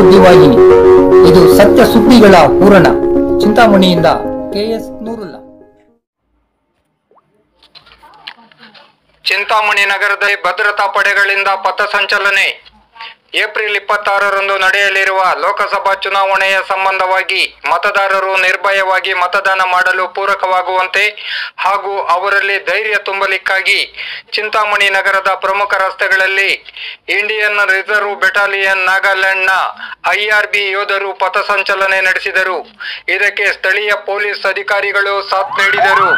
ಸುದ್ದಿವಾಹಿನಿ. ಇದು ಸತ್ಯ ಸುದ್ದಿಗಳ ಪೂರಣ. ಚಿಂತಾಮಣಿಯಿಂದ KS ನೂರುಲ್ಲಾ. ಚಿಂತಾಮಣಿ ನಗರದಲ್ಲಿ ಭದ್ರತಾ ಪಡೆಗಳಿಂದ ಪಥಸಂಚಲನೆ. ಏಪ್ರಿಲ್ 26ರಂದು ನಡೆಯಲಿರುವ ಲೋಕಸಭಾ ಚುನಾವಣೆಯ ಸಂಬಂಧವಾಗಿ ಮತದಾರರು ನಿರ್ಭಯವಾಗಿ ಮತದಾನ ಮಾಡಲು ಪೂರಕವಾಗುವಂತೆ ಹಾಗೂ ಅವರಲ್ಲಿ ಧೈರ್ಯ ತುಂಬಲಿಕ್ಕಾಗಿ ಚಿಂತಾಮಣಿ ನಗರದ ಪ್ರಮುಖ ರಸ್ತೆಗಳಲ್ಲಿ ಇಂಡಿಯನ್ ರಿಸರ್ವ್ ಬೆಟಾಲಿಯನ್ ನಾಗಾಲ್ಯಾಂಡ್ನ IRB ಯೋಧರು ಪಥಸಂಚಲನೆ ನಡೆಸಿದರು. ಇದಕ್ಕೆ ಸ್ಥಳೀಯ ಪೊಲೀಸ್ ಅಧಿಕಾರಿಗಳು ಸಾಥ್ ನೀಡಿದರು.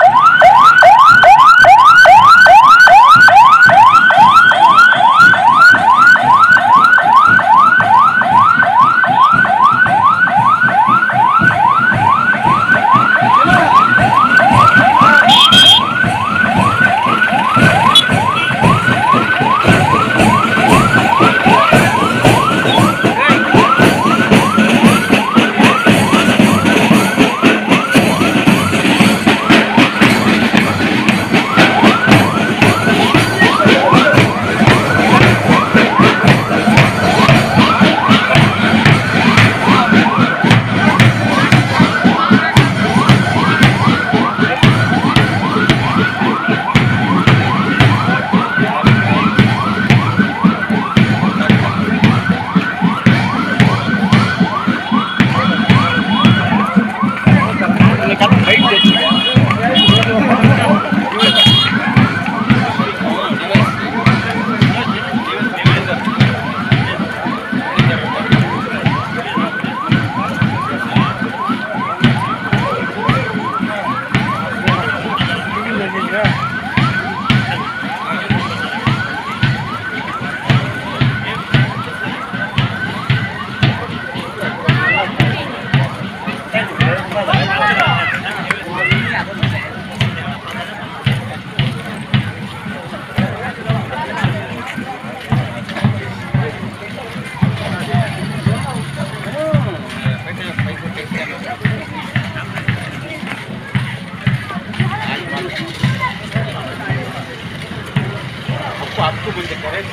आपको बोलते करेक्ट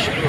शुरू